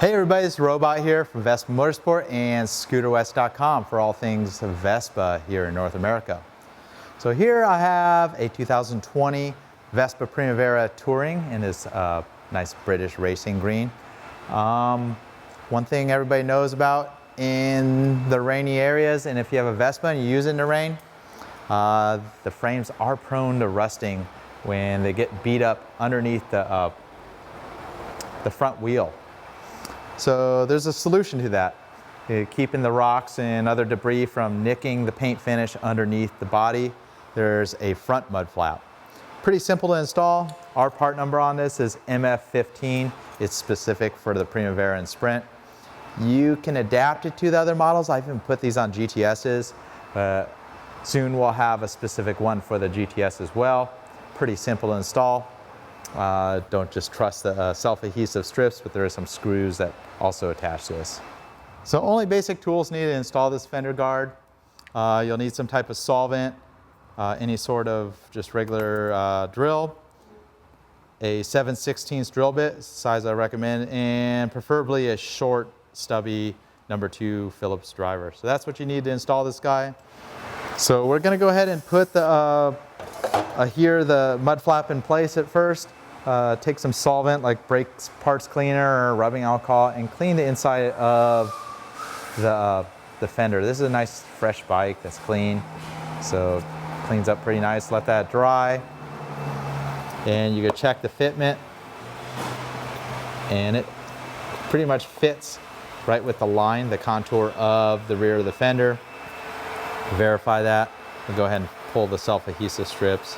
Hey everybody, it's Robot here from Vespa Motorsport and ScooterWest.com for all things Vespa here in North America. So here I have a 2020 Vespa Primavera Touring in this nice British racing green. One thing everybody knows about in the rainy areas, and if you have a Vespa and you use it in the rain, the frames are prone to rusting when they get beat up underneath the front wheel. So there's a solution to that, keeping the rocks and other debris from nicking the paint finish underneath the body. There's a front mud flap. Pretty simple to install. Our part number on this is MF15. It's specific for the Primavera and Sprint. You can adapt it to the other models. I even put these on GTSs. Soon we'll have a specific one for the GTS as well. Pretty simple to install. Don't just trust the self-adhesive strips, but there are some screws that also attach to this. So only basic tools needed to install this fender guard. You'll need some type of solvent, any sort of just regular drill, a 7/16 drill bit, size I recommend, and preferably a short, stubby #2 Phillips driver. So that's what you need to install this guy. So we're going to go ahead and put the mud flap in place at first. Take some solvent like brake parts cleaner or rubbing alcohol and clean the inside of the fender. This is a nice fresh bike that's clean, so it cleans up pretty nice. Let that dry, and you can check the fitment, and it pretty much fits right with the line, the contour of the rear of the fender. Verify that. We'll go ahead and pull the self-adhesive strips.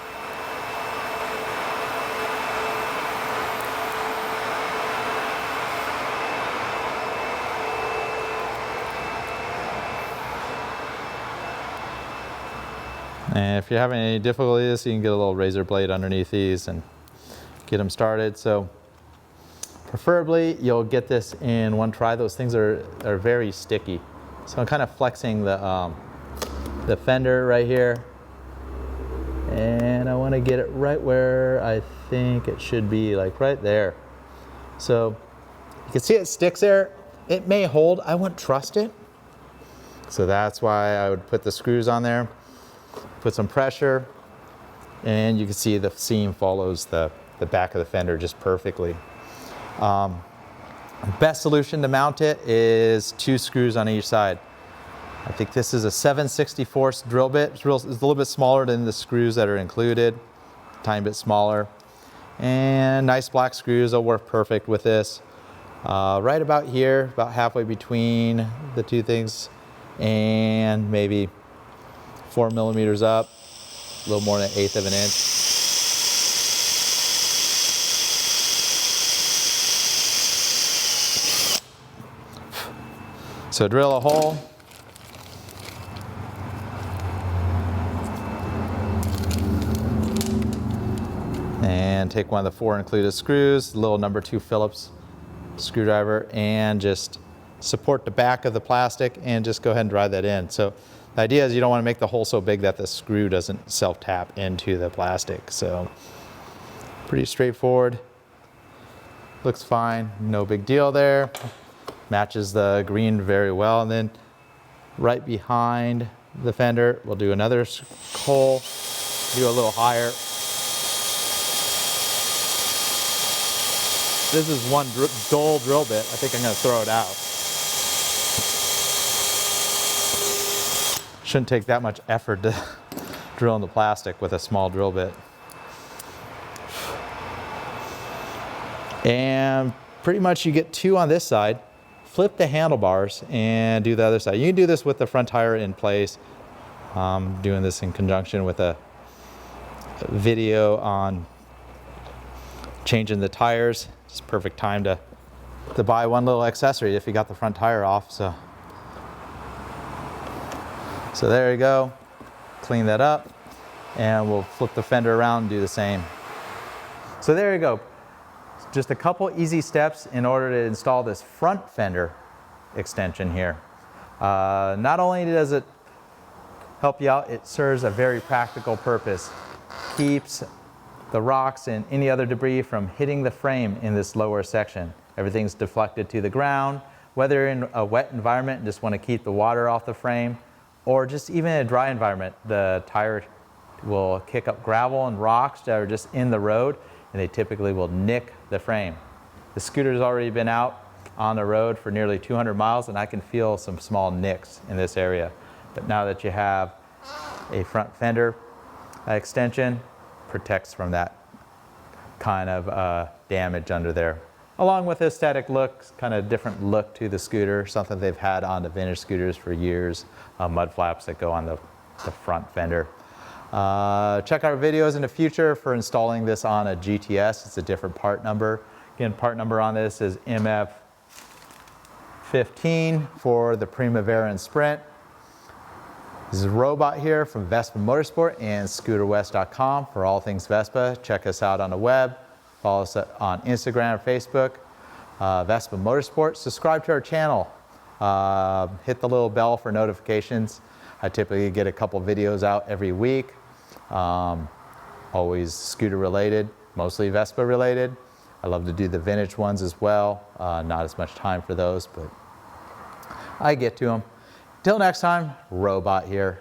And if you're having any difficulties, you can get a little razor blade underneath these and get them started. So preferably you'll get this in one try. Those things are very sticky. So I'm kind of flexing the fender right here. And I want to get it right where I think it should be, like right there. So you can see it sticks there. It may hold. I wouldn't trust it. So that's why I would put the screws on there. Put some pressure, and you can see the seam follows the back of the fender just perfectly. Best solution to mount it is 2 screws on each side. I think this is a 7/64 drill bit. It's a little bit smaller than the screws that are included, a tiny bit smaller. And nice black screws will work perfect with this. Right about here, about halfway between the two things, and maybe 4 millimeters up, a little more than 1/8 of an inch. So drill a hole. And take one of the 4 included screws, a little #2 Phillips screwdriver, and just support the back of the plastic and just go ahead and drive that in. So the idea is you don't want to make the hole so big that the screw doesn't self-tap into the plastic. So pretty straightforward. Looks fine, no big deal there. Matches the green very well. And then right behind the fender, we'll do another hole, do a little higher. This is one dull drill bit. I think I'm going to throw it out. Shouldn't take that much effort to drill in the plastic with a small drill bit. And pretty much you get 2 on this side. Flip the handlebars and do the other side. You can do this with the front tire in place. Doing this in conjunction with a video on changing the tires. Just perfect time to buy one little accessory if you got the front tire off. So there you go. Clean that up, and we'll flip the fender around and do the same. So there you go. Just a couple easy steps in order to install this front fender extension here. Not only does it help you out, it serves a very practical purpose. Keeps the rocks and any other debris from hitting the frame in this lower section. Everything's deflected to the ground. Whether you're in a wet environment and just want to keep the water off the frame, or just even in a dry environment, the tire will kick up gravel and rocks that are just in the road, and they typically will nick the frame. The scooter's already been out on the road for nearly 200 miles, and I can feel some small nicks in this area. But now that you have a front fender extension, protects from that kind of damage under there. Along with aesthetic looks, kind of different look to the scooter, something they've had on the vintage scooters for years, mud flaps that go on the front fender. Check our videos in the future for installing this on a GTS. It's a different part number. Again, part number on this is MF15 for the Primavera and Sprint. This is Robot here from Vespa Motorsport and ScooterWest.com for all things Vespa. Check us out on the web. Follow us on Instagram or Facebook, Vespa Motorsport. Subscribe to our channel. Hit the little bell for notifications. I typically get a couple videos out every week. Always scooter related, mostly Vespa related. I love to do the vintage ones as well. Not as much time for those, but I get to them. Till next time, Robot here.